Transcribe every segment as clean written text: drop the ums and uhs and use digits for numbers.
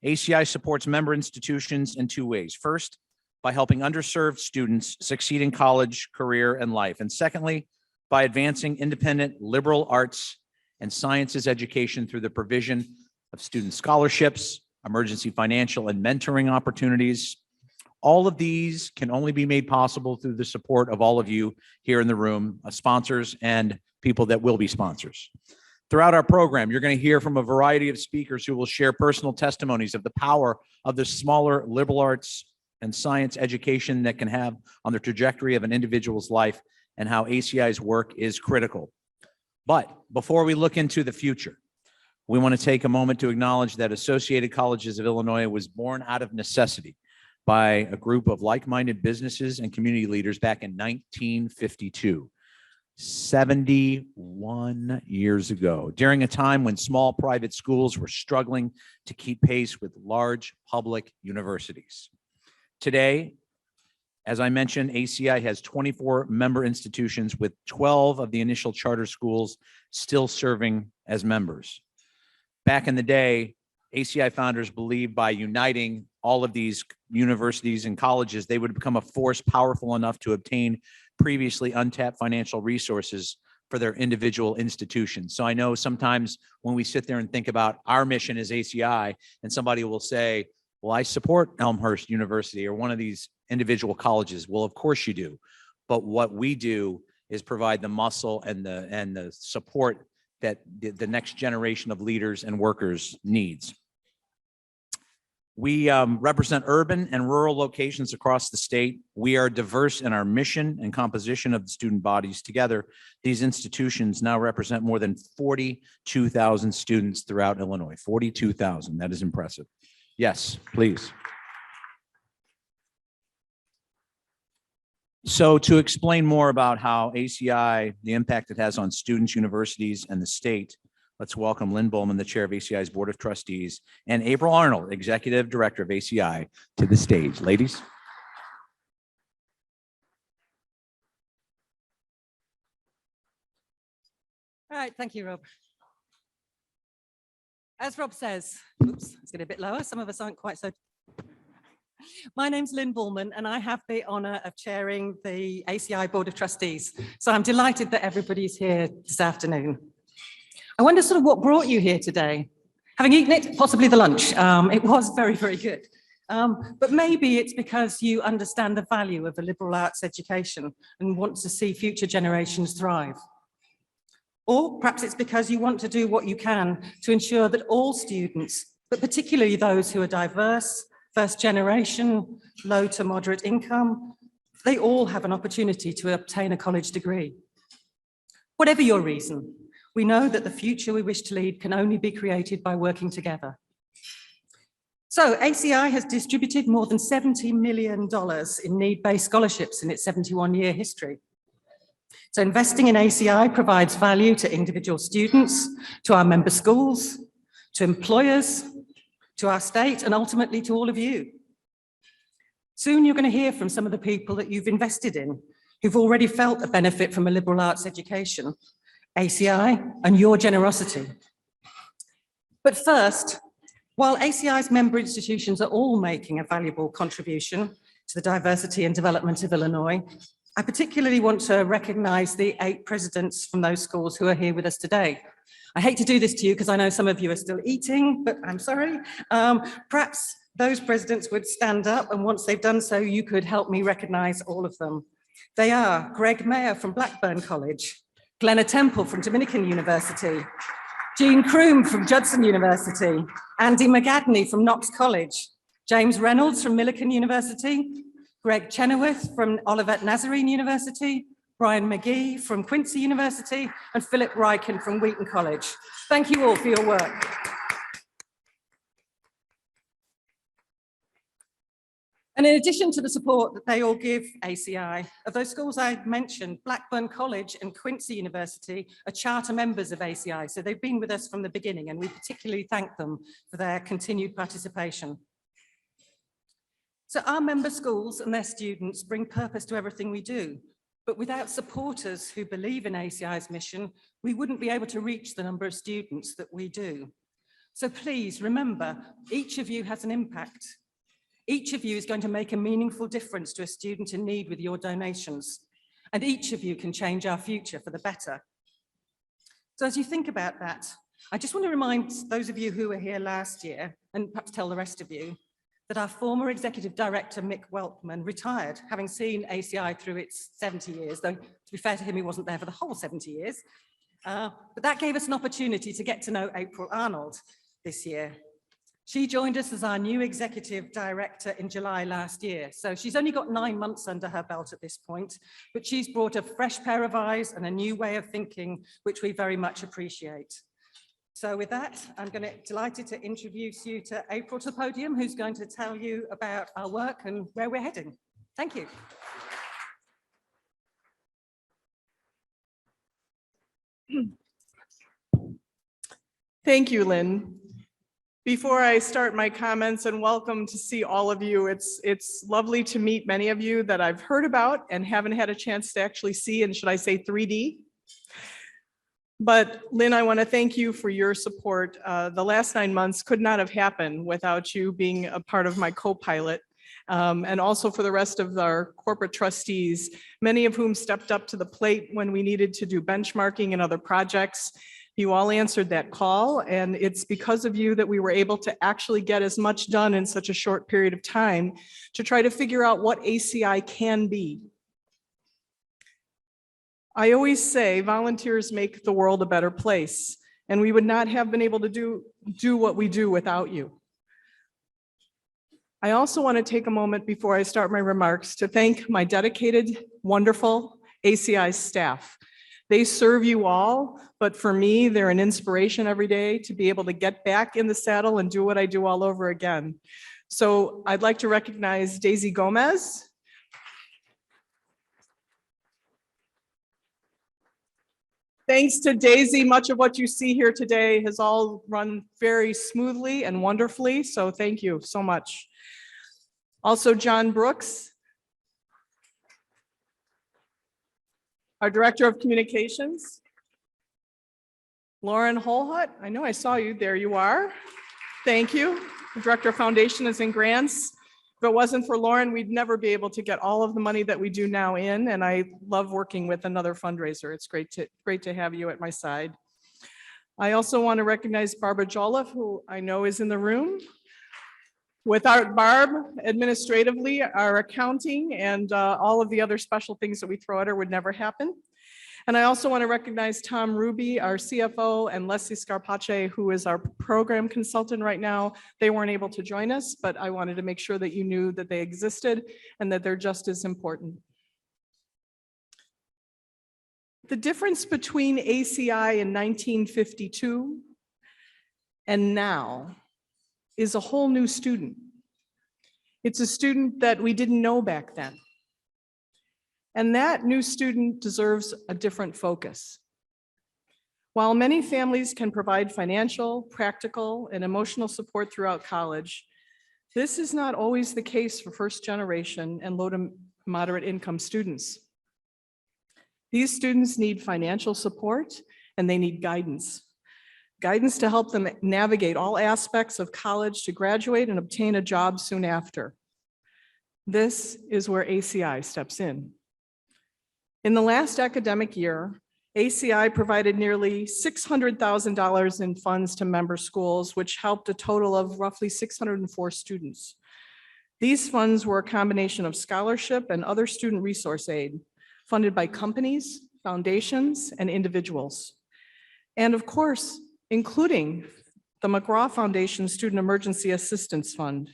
ACI supports member institutions in two ways. First, by helping underserved students succeed in college, career, and life. And secondly, by advancing independent liberal arts and sciences education through the provision of student scholarships, emergency financial and mentoring opportunities. All of these can only be made possible through the support of all of you here in the room, sponsors and people that will be sponsors. Throughout our program, you're going to hear from a variety of speakers who will share personal testimonies of the power of the smaller liberal arts and science education that can have on the trajectory of an individual's life and how ACI's work is critical. But before we look into the future, we want to take a moment to acknowledge that Associated Colleges of Illinois was born out of necessity by a group of like-minded businesses and community leaders back in 1952, 71 years ago, during a time when small private schools were struggling to keep pace with large public universities. Today, as I mentioned, ACI has 24 member institutions with 12 of the initial charter schools still serving as members. Back in the day, ACI founders believed by uniting all of these universities and colleges, they would become a force powerful enough to obtain previously untapped financial resources for their individual institutions. So I know sometimes when we sit there and think about our mission as ACI, and somebody will say, well, I support Elmhurst University or one of these individual colleges. Well, of course you do. But what we do is provide the muscle and the support that the next generation of leaders and workers needs. We represent urban and rural locations across the state. We are diverse in our mission and composition of the student bodies. Together, these institutions now represent more than 42,000 students throughout Illinois. 42,000, that is impressive. Yes, please. So to explain more about how ACI, the impact it has on students, universities, and the state, let's welcome Lynn Bowman, the chair of ACI's Board of Trustees, and April Arnold, executive director of ACI, to the stage. Ladies. All right, thank you, Rob. As Rob says, oops, let's get a bit lower. Some of us aren't quite so. My name's Lynn Bullman, and I have the honor of chairing the ACI Board of Trustees. So I'm delighted that everybody's here this afternoon. I wonder sort of what brought you here today. Having eaten it, possibly the lunch. It was very, very good. But maybe it's because you understand the value of a liberal arts education and want to see future generations thrive. Or perhaps it's because you want to do what you can to ensure that all students, but particularly those who are diverse, first generation, low to moderate income, they all have an opportunity to obtain a college degree. Whatever your reason, we know that the future we wish to lead can only be created by working together. So ACI has distributed more than $70 million in need-based scholarships in its 71-year history. So investing in ACI provides value to individual students, to our member schools, to employers, to our state, and ultimately to all of you. Soon you're going to hear from some of the people that you've invested in, who've already felt a benefit from a liberal arts education, ACI, and your generosity. But first, while ACI's member institutions are all making a valuable contribution to the diversity and development of Illinois, I particularly want to recognize the 8 presidents from those schools who are here with us today. I hate to do this to you because I know some of you are still eating, but I'm sorry. Perhaps those presidents would stand up, and once they've done so, you could help me recognize all of them. They are Greg Mayer from Blackburn College, Glenna Temple from Dominican University, Jean Kroom from Judson University, Andy McGadney from Knox College, James Reynolds from Millikan University, Greg Chenoweth from Olivet Nazarene University, Brian McGee from Quincy University, and Philip Ryken from Wheaton College. Thank you all for your work. And in addition to the support that they all give ACI, of those schools I mentioned, Blackburn College and Quincy University are charter members of ACI, so they've been with us from the beginning, and we particularly thank them for their continued participation. So our member schools and their students bring purpose to everything we do. But without supporters who believe in ACI's mission, we wouldn't be able to reach the number of students that we do. So please remember, each of you has an impact. Each of you is going to make a meaningful difference to a student in need with your donations. And each of you can change our future for the better. So as you think about that, I just want to remind those of you who were here last year, and perhaps tell the rest of you, that our former Executive Director, Mick Weltman, retired, having seen ACI through its 70 years, though to be fair to him, he wasn't there for the whole 70 years. But that gave us an opportunity to get to know April Arnold this year. She joined us as our new Executive Director in July last year. So she's only got 9 months under her belt at this point, but she's brought a fresh pair of eyes and a new way of thinking, which we very much appreciate. So with that, I'm delighted to introduce you to April to the podium, who's going to tell you about our work and where we're heading. Thank you. Thank you, Lynn. Before I start my comments, and welcome to see all of you, it's lovely to meet many of you that I've heard about and haven't had a chance to actually see, and should I say 3D? But Lynn, I want to thank you for your support. The last 9 months could not have happened without you being a part of my co-pilot, and also for the rest of our corporate trustees, many of whom stepped up to the plate when we needed to do benchmarking and other projects. You all answered that call, and it's because of you that we were able to actually get as much done in such a short period of time to try to figure out what ACI can be. I always say volunteers make the world a better place, and we would not have been able to do what we do without you. I also want to take a moment before I start my remarks to thank my dedicated, wonderful ACI staff. They serve you all, but for me, they're an inspiration every day to be able to get back in the saddle and do what I do all over again. So I'd like to recognize Daisy Gomez. Thanks to Daisy, much of what you see here today has all run very smoothly and wonderfully, so thank you so much. Also, John Brooks, our Director of Communications. Lauren Holhut, I know I saw you, there you are. Thank you. The Director of Foundation is in grants. If it wasn't for Lauren, we'd never be able to get all of the money that we do now in, and I love working with another fundraiser. It's great to have you at my side. I also want to recognize Barbara Jolliffe, who I know is in the room. Without Barb, administratively, our accounting and all of the other special things that we throw at her would never happen. And I also want to recognize Tom Ruby, our CFO, and Leslie Scarpace, who is our program consultant right now. They weren't able to join us, but I wanted to make sure that you knew that they existed and that they're just as important. The difference between ACI in 1952 and now is a whole new student. It's a student that we didn't know back then. And that new student deserves a different focus. While many families can provide financial, practical, and emotional support throughout college, this is not always the case for first generation and low to moderate income students. These students need financial support and they need guidance. Guidance to help them navigate all aspects of college to graduate and obtain a job soon after. This is where ACI steps in. In the last academic year, ACI provided nearly $600,000 in funds to member schools, which helped a total of roughly 604 students. These funds were a combination of scholarship and other student resource aid, funded by companies, foundations, and individuals. And of course, including the McGraw Foundation Student Emergency Assistance Fund.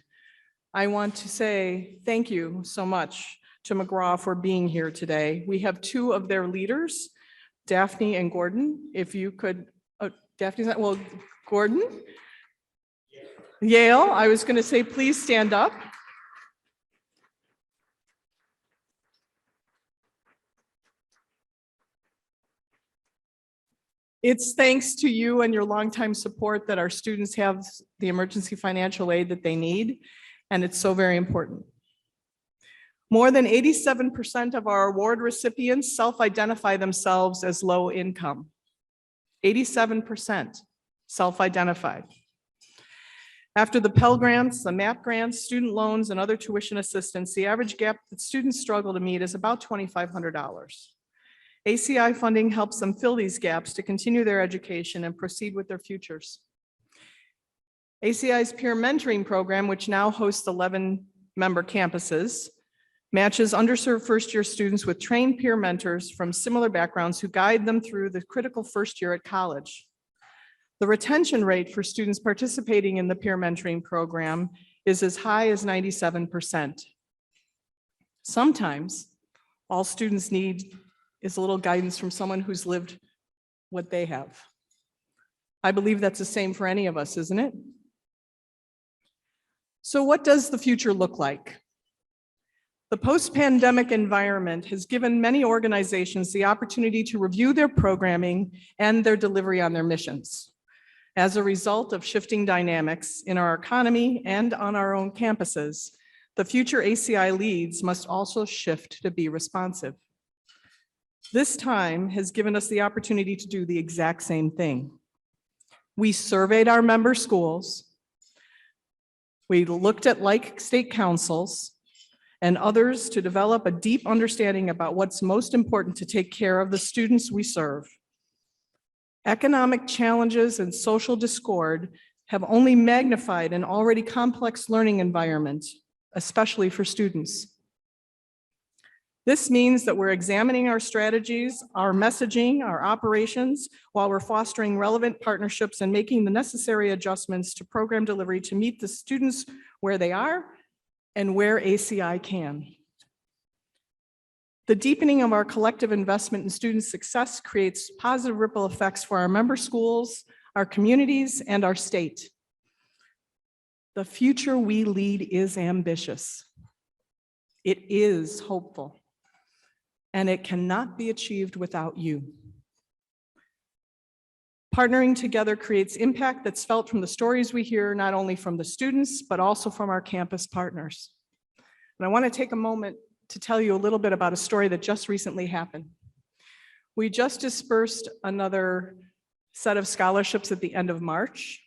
I want to say thank you so much to McGraw for being here today. We have two of their leaders, Daphne and Gordon. If you could, Daphne's not, well, Gordon? Yale, I was gonna say, please stand up. It's thanks to you and your longtime support that our students have the emergency financial aid that they need, and it's so very important. More than 87% of our award recipients self-identify themselves as low income. 87% self-identified. After the Pell Grants, the MAP grants, student loans, and other tuition assistance, the average gap that students struggle to meet is about $2,500. ACI funding helps them fill these gaps to continue their education and proceed with their futures. ACI's peer mentoring program, which now hosts 11 member campuses, matches underserved first-year students with trained peer mentors from similar backgrounds who guide them through the critical first year at college. The retention rate for students participating in the peer mentoring program is as high as 97%. Sometimes all students need is a little guidance from someone who's lived what they have. I believe that's the same for any of us, isn't it? So what does the future look like? The post-pandemic environment has given many organizations the opportunity to review their programming and their delivery on their missions. As a result of shifting dynamics in our economy and on our own campuses, the future ACI leads must also shift to be responsive. This time has given us the opportunity to do the exact same thing. We surveyed our member schools. We looked at like state councils and others to develop a deep understanding about what's most important to take care of the students we serve. Economic challenges and social discord have only magnified an already complex learning environment, especially for students. This means that we're examining our strategies, our messaging, our operations, while we're fostering relevant partnerships and making the necessary adjustments to program delivery to meet the students where they are and where ACI can. The deepening of our collective investment in student success creates positive ripple effects for our member schools, our communities, and our state. The future we lead is ambitious. It is hopeful, and it cannot be achieved without you. Partnering together creates impact that's felt from the stories we hear, not only from the students, but also from our campus partners. And I want to take a moment to tell you a little bit about a story that just recently happened. We just dispersed another set of scholarships at the end of March,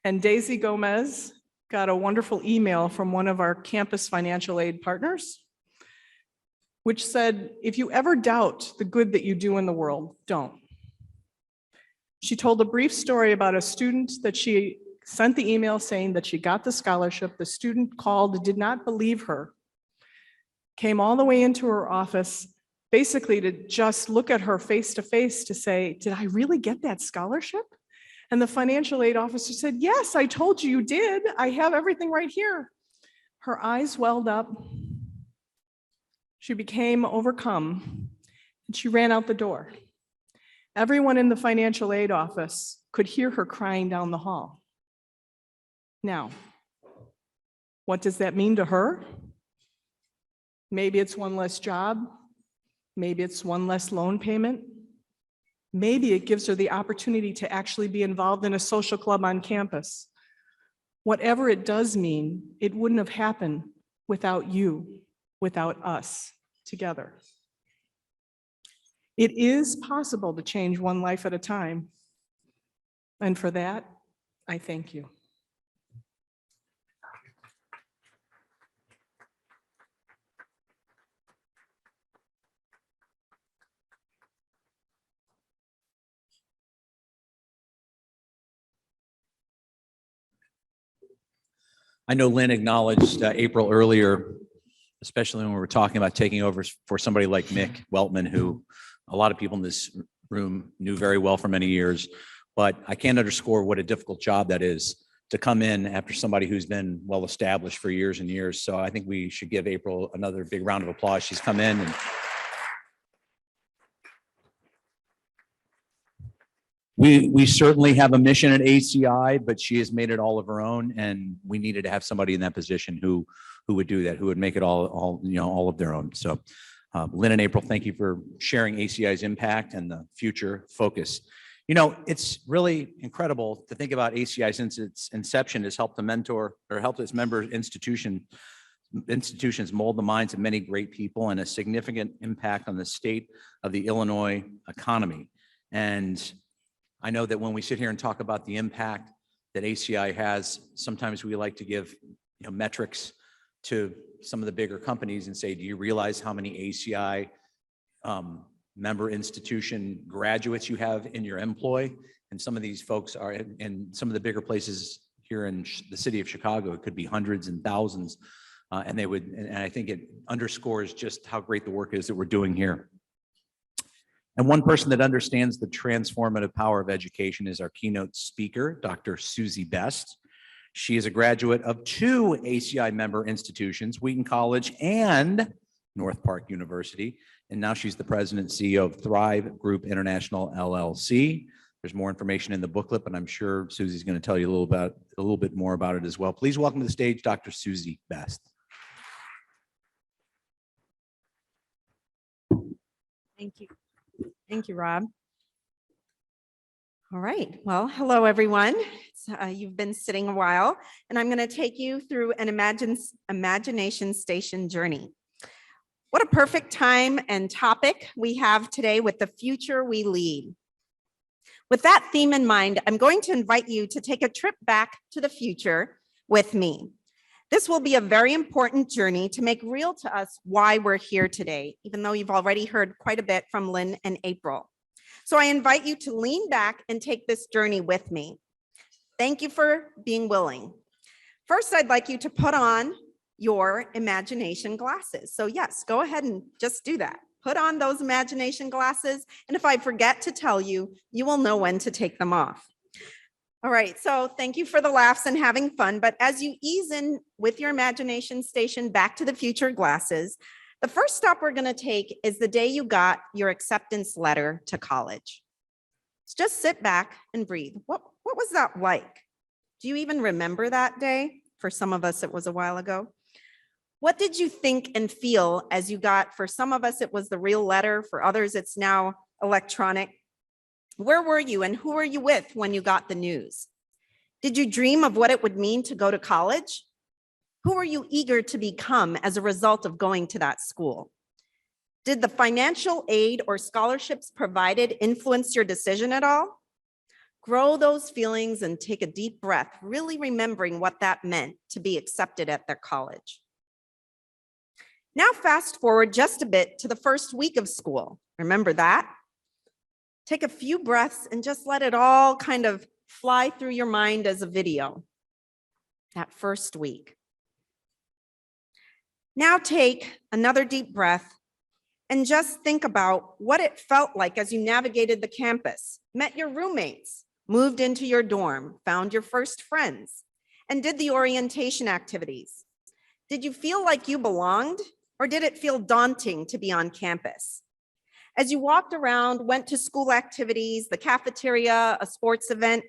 and Daisy Gomez got a wonderful email from one of our campus financial aid partners, which said, if you ever doubt the good that you do in the world, don't. She told a brief story about a student that she sent the email saying that she got the scholarship. The student called, did not believe her, came all the way into her office, basically to just look at her face to face to say, did I really get that scholarship? And the financial aid officer said, yes, I told you you did. I have everything right here. Her eyes welled up. She became overcome, and she ran out the door. Everyone in the financial aid office could hear her crying down the hall. Now, what does that mean to her? Maybe it's one less job. Maybe it's one less loan payment. Maybe it gives her the opportunity to actually be involved in a social club on campus. Whatever it does mean, it wouldn't have happened without you, without us together. It is possible to change one life at a time. And for that, I thank you. I know Lynn acknowledged April earlier, especially when we were talking about taking over for somebody like Mick Weltman, who a lot of people in this room knew very well for many years. But I can't underscore what a difficult job that is to come in after somebody who's been well established for years and years. So I think we should give April another big round of applause. She's come in and we certainly have a mission at ACI, but she has made it all of her own, and we needed to have somebody in that position who would do that, who would make it all of their own. So Lynn and April, thank you for sharing ACI's impact and the future focus. You know, it's really incredible to think about ACI since its inception has helped to mentor or helped its member institutions mold the minds of many great people and a significant impact on the state of the Illinois economy. And I know that when we sit here and talk about the impact that ACI has. Sometimes we like to give metrics to some of the bigger companies and say, do you realize how many ACI member institution graduates you have in your employ? And some of these folks are in some of the bigger places here in the city of Chicago. It could be hundreds and thousands. And I think it underscores just how great the work is that we're doing here. And one person that understands the transformative power of education is our keynote speaker, Dr. Susie Best. She is a graduate of 2 ACI member institutions, Wheaton College and North Park University. And now she's the president and CEO of Thrive Group International, LLC. There's more information in the booklet, but I'm sure Susie's going to tell you a little bit more about it as well. Please welcome to the stage, Dr. Susie Best. Thank you. Thank you, Rob. All right. Well, hello, everyone. You've been sitting a while, and I'm going to take you through an imagination station journey. What a perfect time and topic we have today with the future we lead. With that theme in mind, I'm going to invite you to take a trip back to the future with me. This will be a very important journey to make real to us why we're here today, even though you've already heard quite a bit from Lynn and April. So I invite you to lean back and take this journey with me. Thank you for being willing. First, I'd like you to put on your imagination glasses. So yes, go ahead and just do that. Put on those imagination glasses. And if I forget to tell you, you will know when to take them off. All right, so thank you for the laughs and having fun. But as you ease in with your imagination station back to the future glasses, the first stop we're going to take is the day you got your acceptance letter to college. So just sit back and breathe. What was that like? Do you even remember that day? For some of us, it was a while ago. What did you think and feel as you got, for some of us, it was the real letter. For others, it's now electronic. Where were you and who were you with when you got the news? Did you dream of what it would mean to go to college? Who were you eager to become as a result of going to that school? Did the financial aid or scholarships provided influence your decision at all? Grow those feelings and take a deep breath, really remembering what that meant to be accepted at their college. Now fast forward just a bit to the first week of school. Remember that? Take a few breaths and just let it all kind of fly through your mind as a video. That first week. Now take another deep breath and just think about what it felt like as you navigated the campus, met your roommates, moved into your dorm, found your first friends, and did the orientation activities. Did you feel like you belonged, or did it feel daunting to be on campus? As you walked around, went to school activities, the cafeteria, a sports event,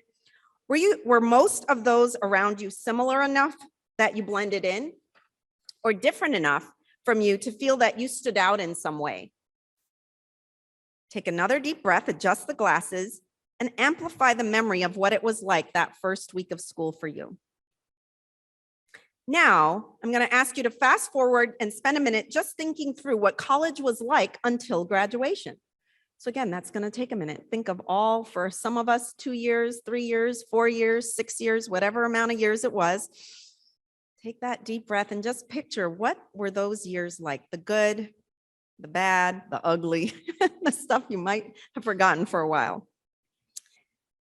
were most of those around you similar enough that you blended in, or different enough from you to feel that you stood out in some way? Take another deep breath, adjust the glasses, and amplify the memory of what it was like that first week of school for you. Now, I'm going to ask you to fast forward and spend a minute just thinking through what college was like until graduation. So again, that's going to take a minute. Think of all, for some of us, 2 years, 3 years, 4 years, 6 years, whatever amount of years it was. Take that deep breath and just picture, what were those years like? The good, the bad, the ugly, the stuff you might have forgotten for a while.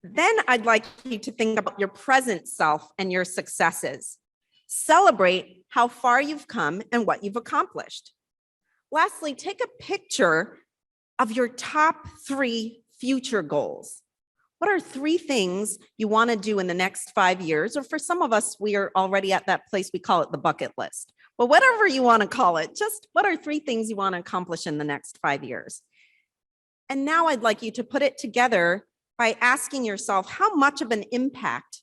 Then I'd like you to think about your present self and your successes. Celebrate how far you've come and what you've accomplished. Lastly, take a picture of your top 3 future goals. What are 3 things you want to do in the next 5 years? Or for some of us, we are already at that place, we call it the bucket list. But whatever you want to call it, just what are 3 things you want to accomplish in the next 5 years? And now I'd like you to put it together by asking yourself, how much of an impact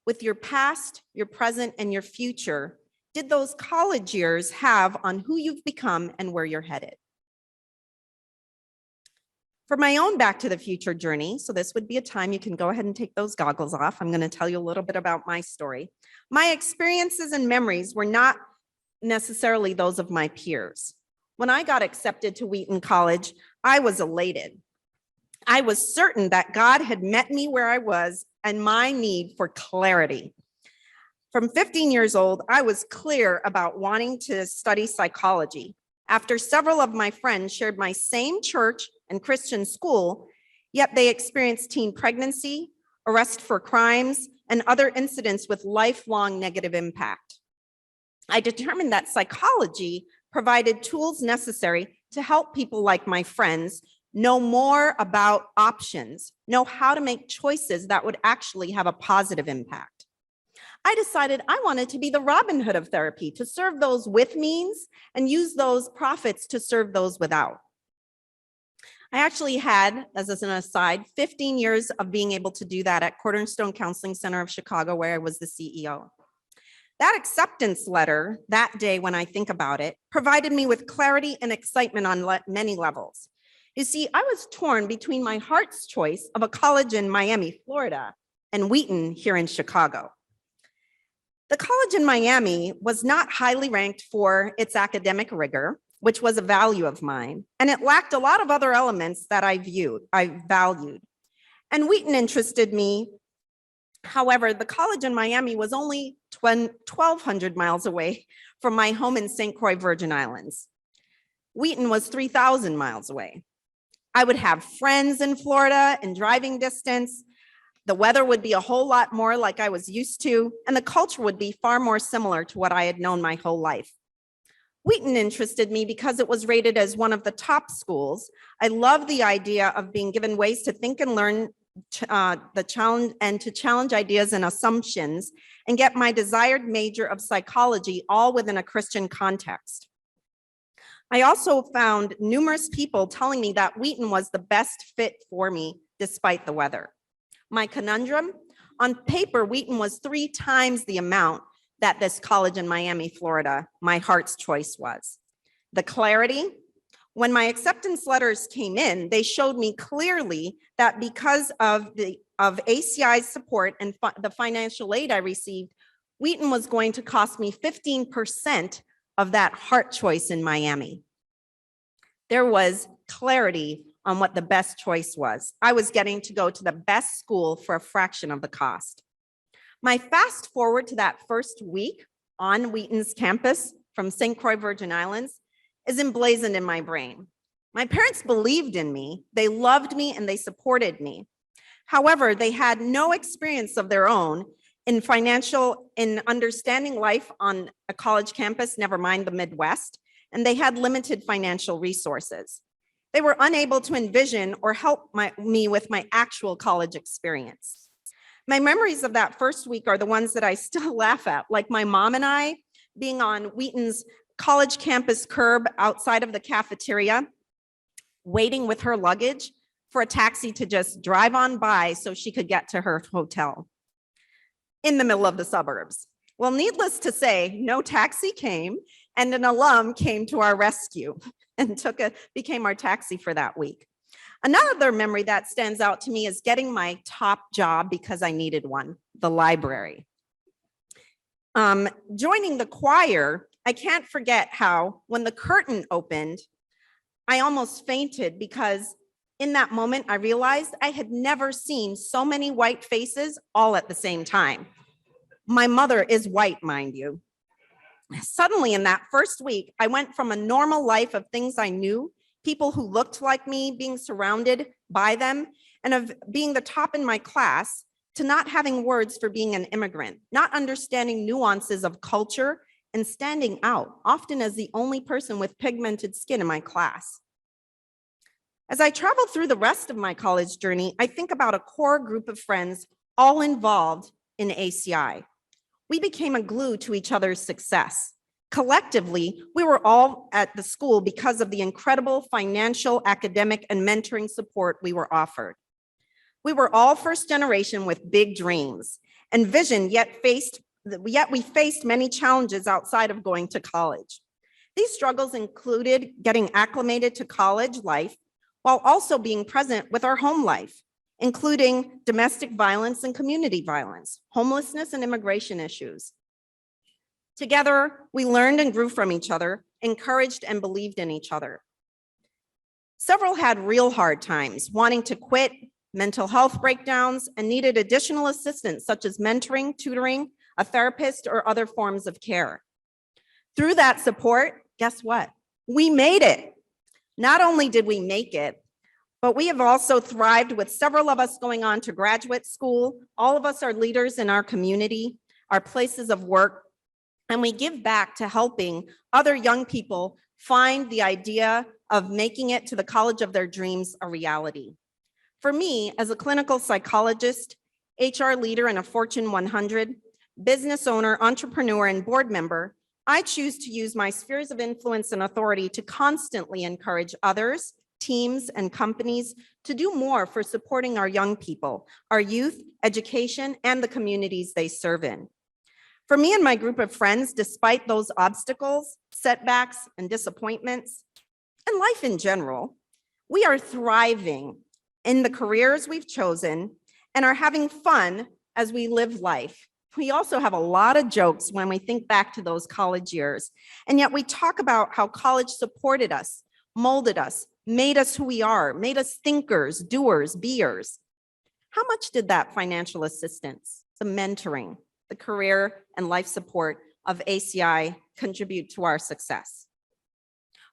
with your past, your present, and your future did those college years have on who you've become and where you're headed? For my own Back to the Future journey, so this would be a time you can go ahead and take those goggles off. I'm going to tell you a little bit about my story. My experiences and memories were not necessarily those of my peers. When I got accepted to Wheaton College, I was elated. I was certain that God had met me where I was and my need for clarity. From 15 years old, I was clear about wanting to study psychology. After several of my friends shared my same church and Christian school, yet they experienced teen pregnancy, arrest for crimes, and other incidents with lifelong negative impact. I determined that psychology provided tools necessary to help people like my friends know more about options, know how to make choices that would actually have a positive impact. I decided I wanted to be the Robin Hood of therapy, to serve those with means and use those profits to serve those without. I actually had, as an aside, 15 years of being able to do that at Cornerstone Counseling Center of Chicago, where I was the CEO. That acceptance letter that day, when I think about it, provided me with clarity and excitement on many levels. You see, I was torn between my heart's choice of a college in Miami, Florida, and Wheaton here in Chicago. The college in Miami was not highly ranked for its academic rigor, which was a value of mine, and it lacked a lot of other elements that I valued. And Wheaton interested me. However, the college in Miami was only 1,200 miles away from my home in St. Croix, Virgin Islands. Wheaton was 3,000 miles away. I would have friends in Florida in driving distance. The weather would be a whole lot more like I was used to, and the culture would be far more similar to what I had known my whole life. Wheaton interested me because it was rated as one of the top schools. I love the idea of being given ways to think and learn the challenge and to challenge ideas and assumptions and get my desired major of psychology all within a Christian context. I also found numerous people telling me that Wheaton was the best fit for me despite the weather. My conundrum: on paper, Wheaton was 3 times the amount that this college in Miami, Florida, my heart's choice was. The clarity: when my acceptance letters came in, they showed me clearly that because of ACI's support and the financial aid I received, Wheaton was going to cost me 15% of that heart choice in Miami. There was clarity on what the best choice was. I was getting to go to the best school for a fraction of the cost. My fast forward to that first week on Wheaton's campus from St. Croix, Virgin Islands, is emblazoned in my brain. My parents believed in me, they loved me, and they supported me. However, they had no experience of their own in understanding life on a college campus, never mind the Midwest, and they had limited financial resources. They were unable to envision or help me with my actual college experience. My memories of that first week are the ones that I still laugh at, like my mom and I being on Wheaton's college campus curb outside of the cafeteria, waiting with her luggage for a taxi to just drive on by so she could get to her hotel in the middle of the suburbs. Well, needless to say, no taxi came, and an alum came to our rescue and became our taxi for that week. Another memory that stands out to me is getting my top job because I needed one, the library. Joining the choir, I can't forget how, when the curtain opened, I almost fainted because in that moment, I realized I had never seen so many white faces all at the same time. My mother is white, mind you. Suddenly, in that first week, I went from a normal life of things I knew, people who looked like me, being surrounded by them, and of being the top in my class, to not having words for being an immigrant, not understanding nuances of culture, and standing out, often as the only person with pigmented skin in my class. As I travel through the rest of my college journey, I think about a core group of friends all involved in ACI. We became a glue to each other's success. Collectively, we were all at the school because of the incredible financial, academic, and mentoring support we were offered. We were all first generation with big dreams and vision, yet we faced many challenges outside of going to college. These struggles included getting acclimated to college life while also being present with our home life, including domestic violence and community violence, homelessness and immigration issues. Together, we learned and grew from each other, encouraged and believed in each other. Several had real hard times, wanting to quit, mental health breakdowns, and needed additional assistance such as mentoring, tutoring, a therapist, or other forms of care. Through that support, guess what? We made it. Not only did we make it, but we have also thrived with several of us going on to graduate school. All of us are leaders in our community, our places of work, and we give back to helping other young people find the idea of making it to the college of their dreams a reality. For me, as a clinical psychologist, HR leader, and a Fortune 100, business owner, entrepreneur, and board member, I choose to use my spheres of influence and authority to constantly encourage others, teams, and companies to do more for supporting our young people, our youth, education, and the communities they serve in. For me and my group of friends, despite those obstacles, setbacks, and disappointments, and life in general, we are thriving in the careers we've chosen and are having fun as we live life. We also have a lot of jokes when we think back to those college years, and yet we talk about how college supported us, molded us, made us who we are, made us thinkers, doers, beers. How much did that financial assistance, the mentoring, the career and life support of ACI contribute to our success?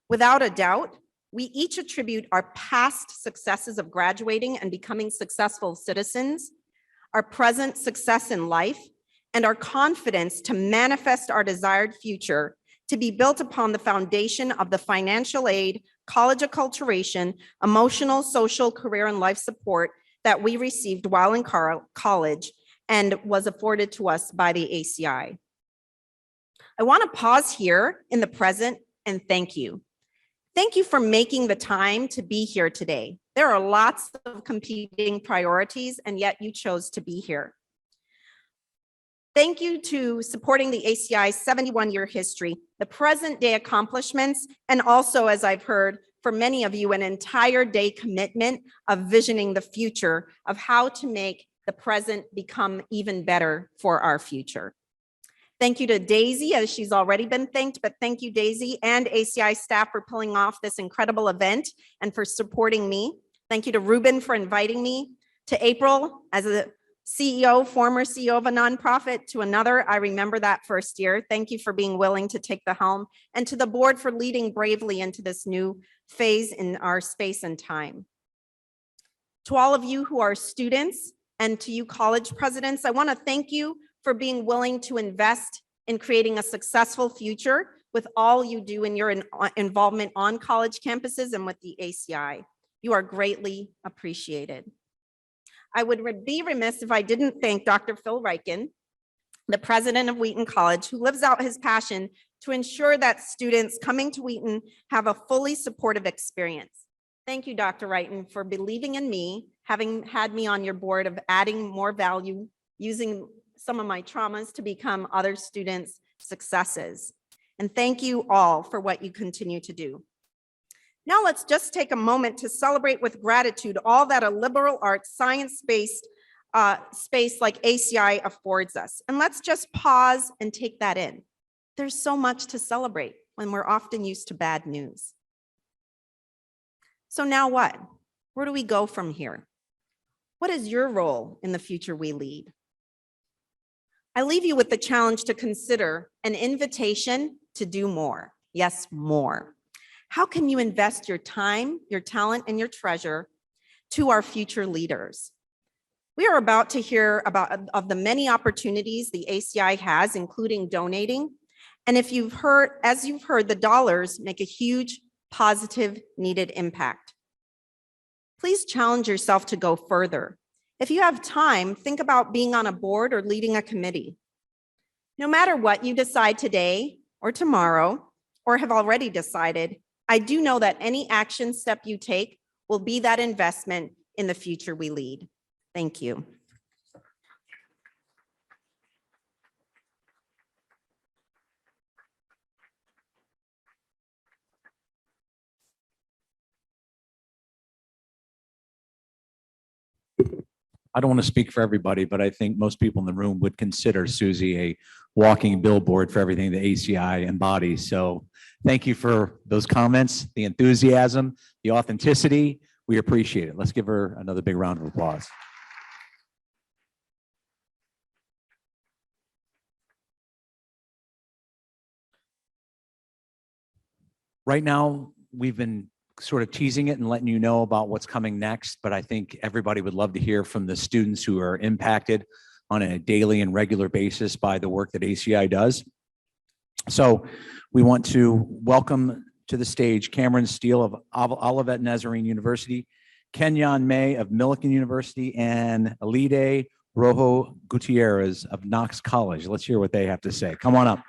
Without a doubt, we each attribute our past successes of graduating and becoming successful citizens, our present success in life, and our confidence to manifest our desired future to be built upon the foundation of the financial aid, college acculturation, emotional, social, career, and life support that we received while in college and was afforded to us by the ACI. I want to pause here in the present and thank you. Thank you for making the time to be here today. There are lots of competing priorities, and yet you chose to be here. Thank you to supporting the ACI's 71-year history, the present day accomplishments, and also, as I've heard, for many of you, an entire day commitment of visioning the future of how to make the present become even better for our future. Thank you to Daisy, as she's already been thanked, but thank you, Daisy, and ACI staff for pulling off this incredible event and for supporting me. Thank you to Ruben for inviting me, to April as a CEO, former CEO of a nonprofit, to another. I remember that first year. Thank you for being willing to take the helm, and to the board for leading bravely into this new phase in our space and time. To all of you who are students and to you college presidents, I want to thank you for being willing to invest in creating a successful future with all you do in your involvement on college campuses and with the ACI. You are greatly appreciated. I would be remiss if I didn't thank Dr. Phil Reichen, the president of Wheaton College, who lives out his passion to ensure that students coming to Wheaton have a fully supportive experience. Thank you, Dr. Reichen, for believing in me, having had me on your board of adding more value, using some of my traumas to become other students' successes. And thank you all for what you continue to do. Now let's just take a moment to celebrate with gratitude all that a liberal arts, science-based space like ACI affords us. And let's just pause and take that in. There's so much to celebrate when we're often used to bad news. So now what? Where do we go from here? What is your role in the future we lead? I leave you with the challenge to consider an invitation to do more. Yes, more. How can you invest your time, your talent, and your treasure to our future leaders? We are about to hear of the many opportunities the ACI has, including donating. And as you've heard, the dollars make a huge, positive, needed impact. Please challenge yourself to go further. If you have time, think about being on a board or leading a committee. No matter what you decide today or tomorrow, or have already decided, I do know that any action step you take will be that investment in the future we lead. Thank you. I don't want to speak for everybody, but I think most people in the room would consider Susie a walking billboard for everything the ACI embodies. So thank you for those comments, the enthusiasm, the authenticity. We appreciate it. Let's give her another big round of applause. Right now, we've been sort of teasing it and letting you know about what's coming next, but I think everybody would love to hear from the students who are impacted on a daily and regular basis by the work that ACI does. So we want to welcome to the stage Cameron Steele of Olivet Nazarene University, Kenyon May of Millikan University, and Alide Rojo Gutierrez of Knox College. Let's hear what they have to say. Come on up.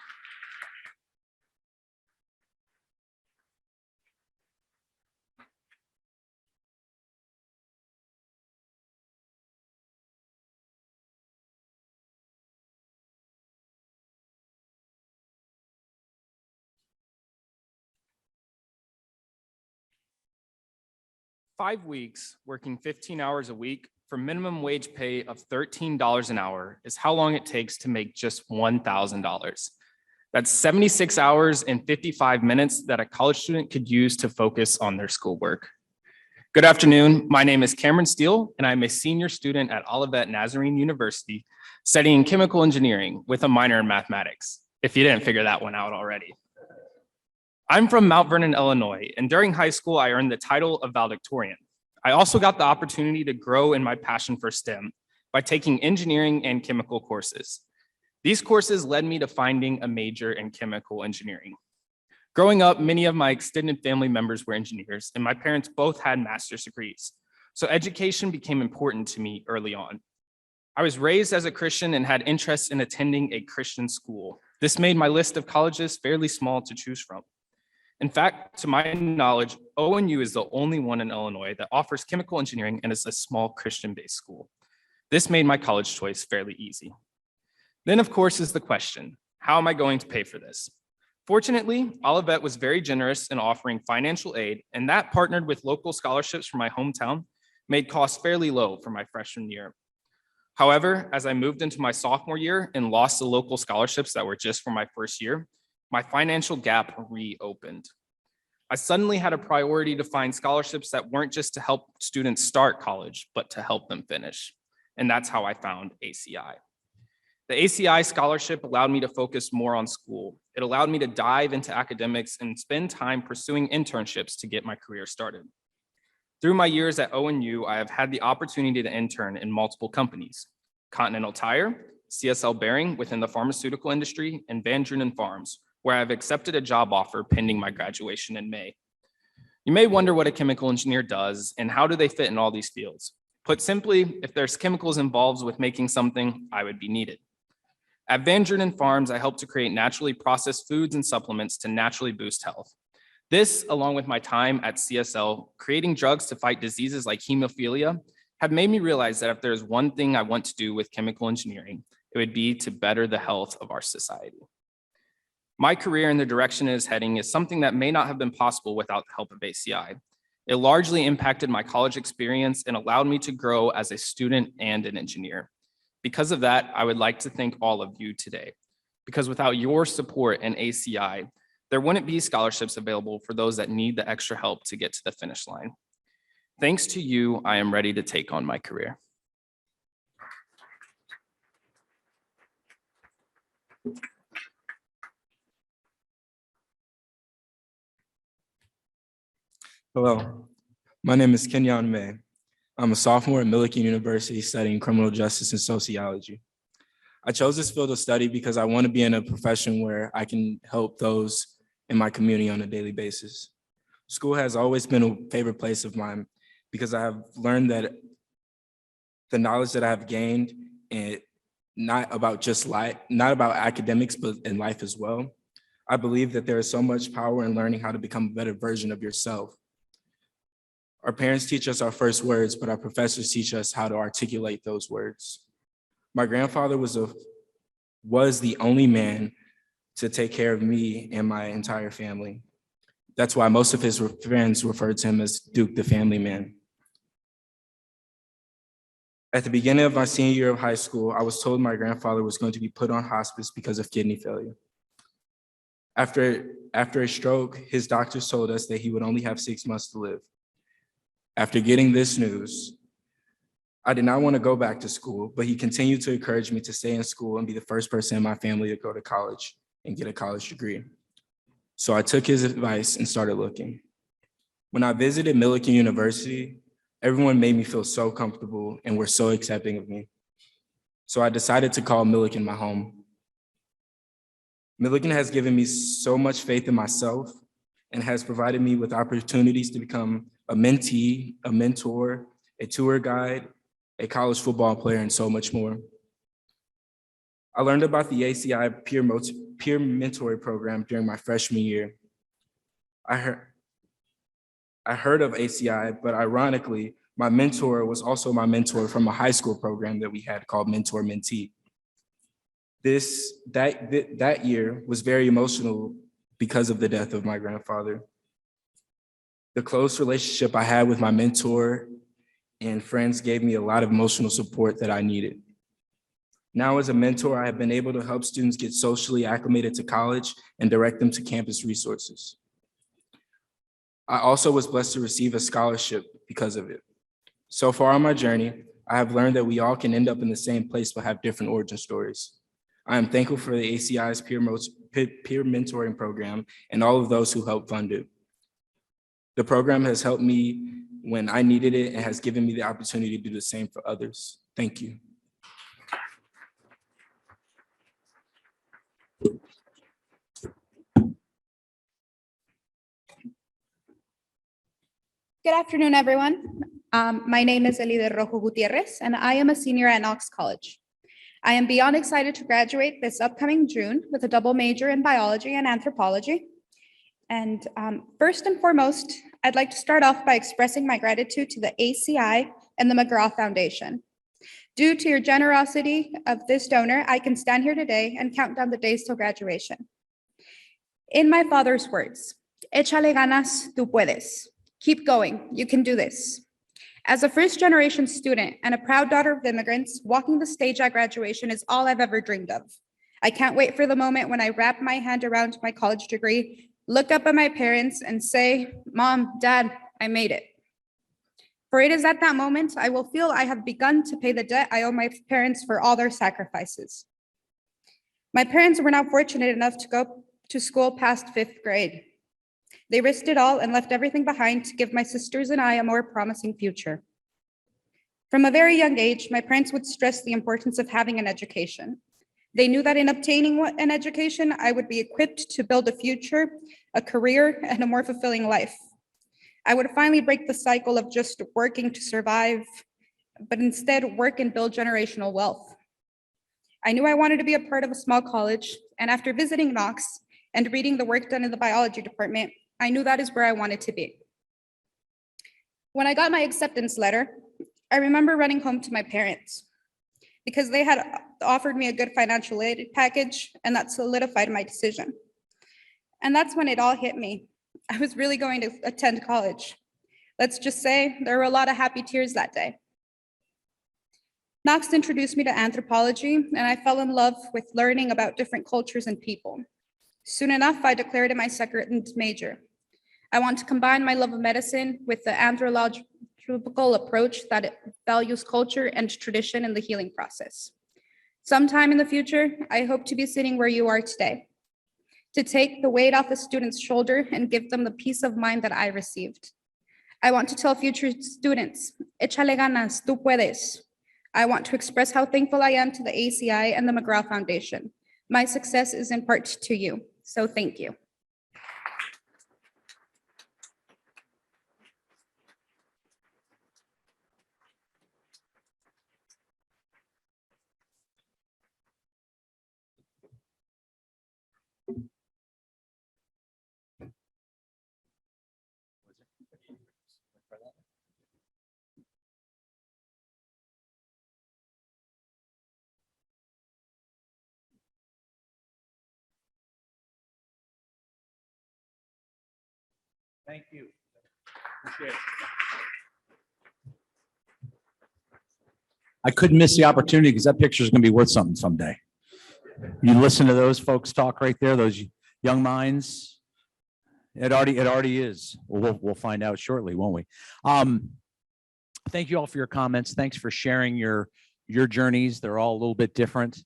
"5 weeks, working 15 hours a week for minimum wage pay of $13 an hour is how long it takes to make just $1,000. That's 76 hours and 55 minutes that a college student could use to focus on their schoolwork." Good afternoon. My name is Cameron Steele, and I'm a senior student at Olivet Nazarene University studying chemical engineering with a minor in mathematics, if you didn't figure that one out already. I'm from Mount Vernon, Illinois, and during high school, I earned the title of valedictorian. I also got the opportunity to grow in my passion for STEM by taking engineering and chemical courses. These courses led me to finding a major in chemical engineering. Growing up, many of my extended family members were engineers, and my parents both had master's degrees. So education became important to me early on. I was raised as a Christian and had interest in attending a Christian school. This made my list of colleges fairly small to choose from. In fact, to my knowledge, ONU is the only one in Illinois that offers chemical engineering and is a small Christian-based school. This made my college choice fairly easy. Then, of course, is the question, how am I going to pay for this? Fortunately, Olivet was very generous in offering financial aid, and that, partnered with local scholarships from my hometown, made costs fairly low for my freshman year. However, as I moved into my sophomore year and lost the local scholarships that were just for my first year, my financial gap reopened. I suddenly had a priority to find scholarships that weren't just to help students start college, but to help them finish. And that's how I found ACI. The ACI scholarship allowed me to focus more on school. It allowed me to dive into academics and spend time pursuing internships to get my career started. Through my years at ONU, I have had the opportunity to intern in multiple companies: Continental Tire, CSL Behring within the pharmaceutical industry, and Van Drunen Farms, where I've accepted a job offer pending my graduation in May. You may wonder what a chemical engineer does and how do they fit in all these fields. Put simply, if there's chemicals involved with making something, I would be needed. At Van Drunen Farms, I help to create naturally processed foods and supplements to naturally boost health. This, along with my time at CSL, creating drugs to fight diseases like hemophilia, have made me realize that if there's one thing I want to do with chemical engineering, it would be to better the health of our society. My career and the direction it is heading is something that may not have been possible without the help of ACI. It largely impacted my college experience and allowed me to grow as a student and an engineer. Because of that, I would like to thank all of you today, because without your support and ACI, there wouldn't be scholarships available for those that need the extra help to get to the finish line. Thanks to you, I am ready to take on my career. Hello, my name is Kenyon May. I'm a sophomore at Millikan University studying criminal justice and sociology. I chose this field of study because I want to be in a profession where I can help those in my community on a daily basis. School has always been a favorite place of mine because I have learned that the knowledge that I have gained, and not about academics, but in life as well. I believe that there is so much power in learning how to become a better version of yourself. Our parents teach us our first words, but our professors teach us how to articulate those words. My grandfather was the only man to take care of me and my entire family. That's why most of his friends referred to him as Duke the Family Man. At the beginning of my senior year of high school, I was told my grandfather was going to be put on hospice because of kidney failure. After a stroke, his doctors told us that he would only have 6 months to live. After getting this news, I did not want to go back to school, but he continued to encourage me to stay in school and be the first person in my family to go to college and get a college degree. So I took his advice and started looking. When I visited Millikan University, everyone made me feel so comfortable and were so accepting of me. So I decided to call Millikan my home. Millikan has given me so much faith in myself and has provided me with opportunities to become a mentee, a mentor, a tour guide, a college football player, and so much more. I learned about the ACI peer mentoring program during my freshman year. I heard of ACI, but ironically, my mentor was also my mentor from a high school program that we had called Mentor Mentee. That year was very emotional because of the death of my grandfather. The close relationship I had with my mentor and friends gave me a lot of emotional support that I needed. Now, as a mentor, I have been able to help students get socially acclimated to college and direct them to campus resources. I also was blessed to receive a scholarship because of it. So far on my journey, I have learned that we all can end up in the same place but have different origin stories. I am thankful for the ACI's peer mentoring program and all of those who helped fund it. The program has helped me when I needed it and has given me the opportunity to do the same for others. Thank you. Good afternoon, everyone. My name is Elide Rojo Gutierrez, and I am a senior at Knox College. I am beyond excited to graduate this upcoming June with a double major in biology and anthropology. And first and foremost, I'd like to start off by expressing my gratitude to the ACI and the McGraw Foundation. Due to your generosity of this donor, I can stand here today and count down the days till graduation. In my father's words, échale ganas, tú puedes. Keep going, you can do this. As a first-generation student and a proud daughter of immigrants, walking the stage at graduation is all I've ever dreamed of. I can't wait for the moment when I wrap my hand around my college degree, look up at my parents and say, Mom, Dad, I made it. For it is at that moment I will feel I have begun to pay the debt I owe my parents for all their sacrifices. My parents were now fortunate enough to go to school past 5th grade. They risked it all and left everything behind to give my sisters and I a more promising future. From a very young age, my parents would stress the importance of having an education. They knew that in obtaining an education, I would be equipped to build a future, a career, and a more fulfilling life. I would finally break the cycle of just working to survive, but instead work and build generational wealth. I knew I wanted to be a part of a small college, and after visiting Knox and reading the work done in the biology department, I knew that is where I wanted to be. When I got my acceptance letter, I remember running home to my parents because they had offered me a good financial aid package, and that solidified my decision. And that's when it all hit me. I was really going to attend college. Let's just say there were a lot of happy tears that day. Knox introduced me to anthropology, and I fell in love with learning about different cultures and people. Soon enough, I declared it my second major. I want to combine my love of medicine with the anthropological approach that values culture and tradition in the healing process. Sometime in the future, I hope to be sitting where you are today, to take the weight off the student's shoulder and give them the peace of mind that I received. I want to tell future students, échale ganas, tú puedes. I want to express how thankful I am to the ACI and the McGraw Foundation. My success is in part to you, so thank you. Thank you. Appreciate it. I couldn't miss the opportunity because that picture is going to be worth something someday. You listen to those folks talk right there, those young minds. It already is. We'll find out shortly, won't we? Thank you all for your comments. Thanks for sharing your journeys. They're all a little bit different,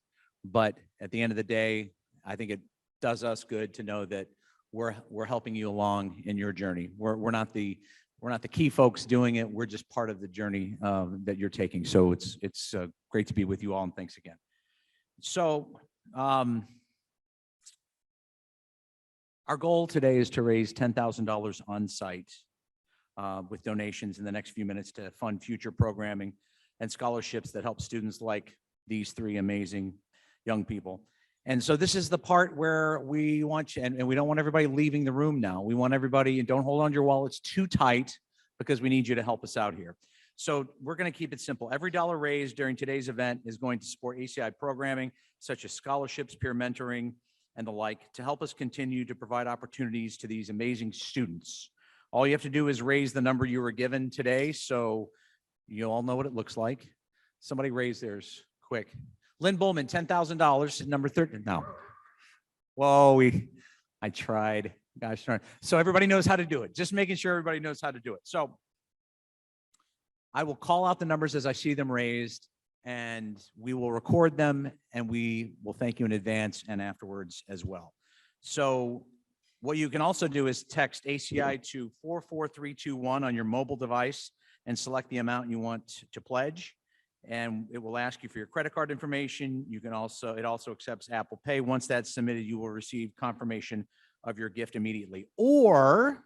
but at the end of the day, I think it does us good to know that we're helping you along in your journey. We're not the key folks doing it. We're just part of the journey that you're taking. So it's great to be with you all, and thanks again. So our goal today is to raise $10,000 on site with donations in the next few minutes to fund future programming and scholarships that help students like these three amazing young people. And so this is the part where we want you, and we don't want everybody leaving the room now. We want everybody, and don't hold on to your wallets too tight, because we need you to help us out here. So we're going to keep it simple. Every dollar raised during today's event is going to support ACI programming, such as scholarships, peer mentoring, and the like, to help us continue to provide opportunities to these amazing students. All you have to do is raise the number you were given today, so you all know what it looks like. Somebody raise theirs quick. Lynn Bullman, $10,000, number 13. No. Whoa, I tried. Gosh darn. So everybody knows how to do it. Just making sure everybody knows how to do it. So I will call out the numbers as I see them raised, and we will record them, and we will thank you in advance and afterwards as well. So what you can also do is text ACI to 44321 on your mobile device and select the amount you want to pledge. And it will ask you for your credit card information. You can also, it also accepts Apple Pay. Once that's submitted, you will receive confirmation of your gift immediately. Or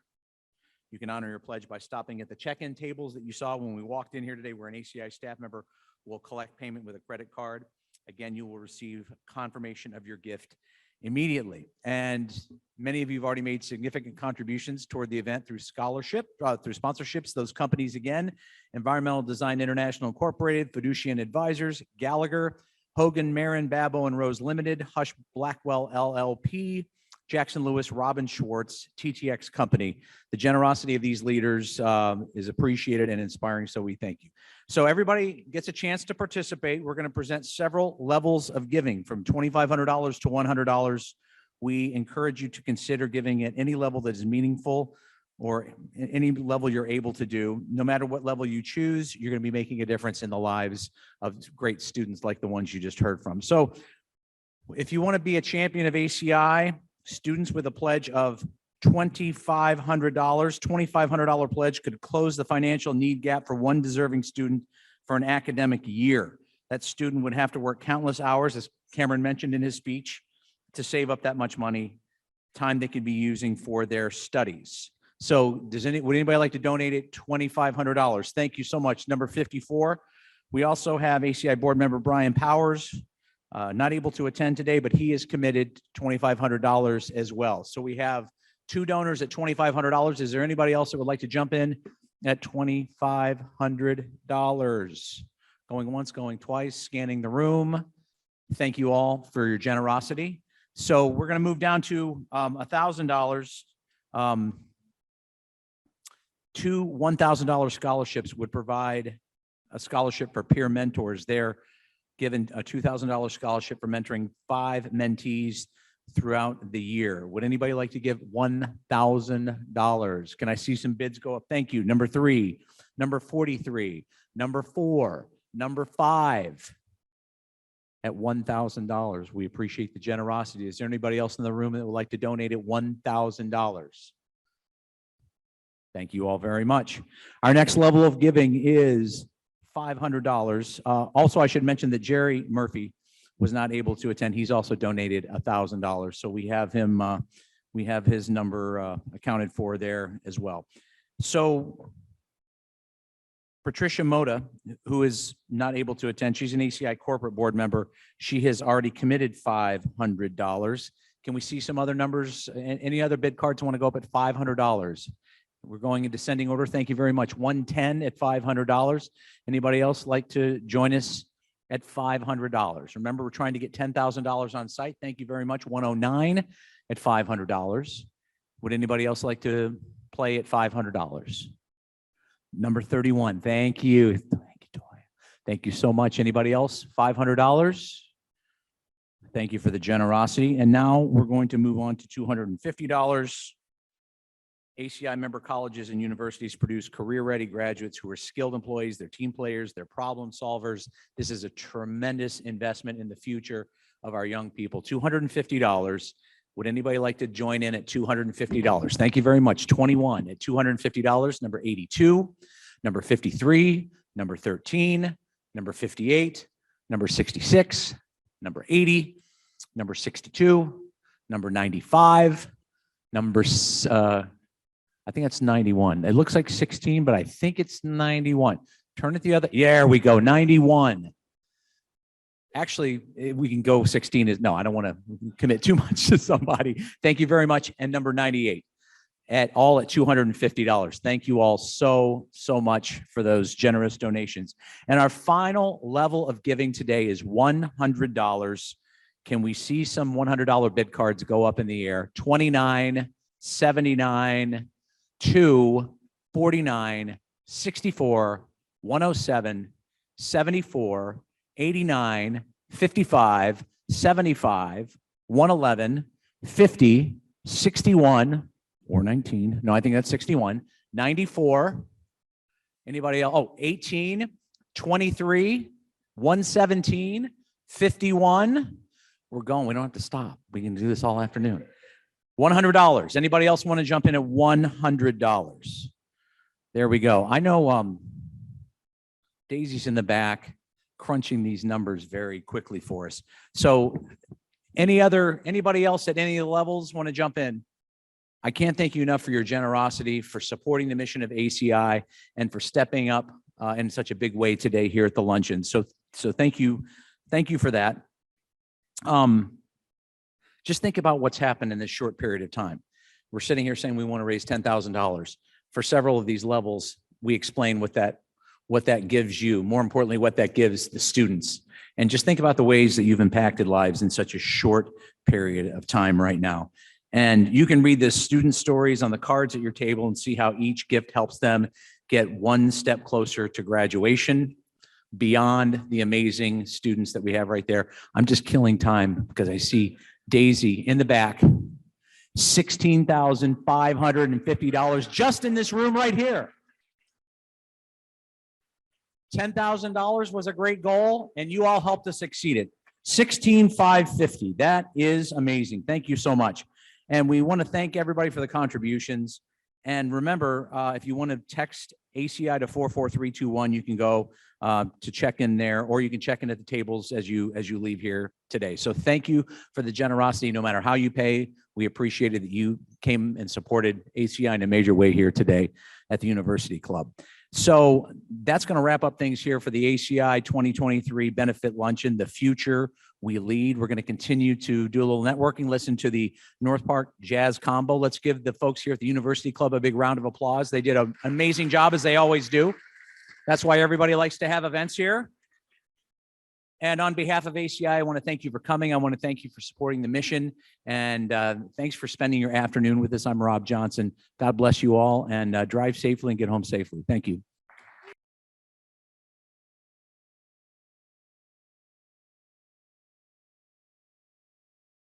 you can honor your pledge by stopping at the check-in tables that you saw when we walked in here today, where an ACI staff member will collect payment with a credit card. Again, you will receive confirmation of your gift immediately. And many of you have already made significant contributions toward the event through scholarship, through sponsorships. Those companies again: Environmental Design International Incorporated, Fiducian Advisors, Gallagher, Hogan, Marin, Babbo and Rose Limited, Hush Blackwell LLP, Jackson Lewis, Robin Schwartz, TTX Company. The generosity of these leaders is appreciated and inspiring, so we thank you. So everybody gets a chance to participate. We're going to present several levels of giving, from $2,500 to $100. We encourage you to consider giving at any level that is meaningful, or any level you're able to do. No matter what level you choose, you're going to be making a difference in the lives of great students like the ones you just heard from. So if you want to be a champion of ACI, students with a pledge of $2,500 pledge could close the financial need gap for one deserving student for an academic year. That student would have to work countless hours, as Cameron mentioned in his speech, to save up that much money, time they could be using for their studies. So would anybody like to donate it? $2,500. Thank you so much. Number 54. We also have ACI board member Brian Powers, not able to attend today, but he is committed $2,500 as well. So we have two donors at $2,500. Is there anybody else that would like to jump in at $2,500? Going once, going twice, scanning the room. Thank you all for your generosity. So we're going to move down to $1,000. Two $1,000 scholarships would provide a scholarship for peer mentors. They're given a $2,000 scholarship for mentoring 5 mentees throughout the year. Would anybody like to give $1,000? Can I see some bids go up? Thank you. Number 3, number 43, number 4, number 5 at $1,000. We appreciate the generosity. Is there anybody else in the room that would like to donate at $1,000? Thank you all very much. Our next level of giving is $500. Also, I should mention that Jerry Murphy was not able to attend. He's also donated $1,000. So we have him, we have his number accounted for there as well. So Patricia Moda, who is not able to attend, she's an ACI corporate board member. She has already committed $500. Can we see some other numbers? Any other bid cards want to go up at $500? We're going in descending order. Thank you very much. 110 at $500. Anybody else like to join us at $500? Remember, we're trying to get $10,000 on site. Thank you very much. 109 at $500. Would anybody else like to play at $500? Number 31. Thank you. Thank you, Toya. Thank you so much. Anybody else? $500. Thank you for the generosity. And now we're going to move on to $250. ACI member colleges and universities produce career-ready graduates who are skilled employees, they're team players, they're problem solvers. This is a tremendous investment in the future of our young people. $250. Would anybody like to join in at $250? Thank you very much. 21 at $250, number 82, number 53, number 13, number 58, number 66, number 80, number 62, number 95, number, I think that's 91. It looks like 16, but I think it's 91. Turn it the other, there we go, 91. Actually, we can go 16 is, no, I don't want to commit too much to somebody. Thank you very much. And number 98 at $250. Thank you all so much for those generous donations. And our final level of giving today is $100. Can we see some $100 bid cards go up in the air? 29, 79, 2, 49, 64, 107, 74, 89, 55, 75, 111, 50, 61, or 19. No, I think that's 61, 94. Anybody else? Oh, 18, 23, 117, 51. We're going. We don't have to stop. We can do this all afternoon. $100. Anybody else want to jump in at $100? There we go. I know Daisy's in the back crunching these numbers very quickly for us. So anybody else at any of the levels want to jump in? I can't thank you enough for your generosity, for supporting the mission of ACI, and for stepping up in such a big way today here at the luncheon. So thank you for that. Just think about what's happened in this short period of time. We're sitting here saying we want to raise $10,000. For several of these levels, we explain what that gives you, more importantly, what that gives the students. And just think about the ways that you've impacted lives in such a short period of time right now. And you can read the student stories on the cards at your table and see how each gift helps them get one step closer to graduation beyond the amazing students that we have right there. I'm just killing time because I see Daisy in the back, $16,550 just in this room right here. $10,000 was a great goal, and you all helped us exceed it. $16,550. That is amazing. Thank you so much. And we want to thank everybody for the contributions. And remember, if you want to text ACI to 44321, you can go to check in there, or you can check in at the tables as you leave here today. So thank you for the generosity, no matter how you pay. We appreciated that you came and supported ACI in a major way here today at the University Club. So that's going to wrap up things here for the ACI 2023 Benefit Luncheon, The Future We Lead. We're going to continue to do a little networking, listen to the North Park Jazz Combo. Let's give the folks here at the University Club a big round of applause. They did an amazing job, as they always do. That's why everybody likes to have events here. And on behalf of ACI, I want to thank you for coming. I want to thank you for supporting the mission. And thanks for spending your afternoon with us. I'm Rob Johnson. God bless you all, and drive safely and get home safely. Thank you.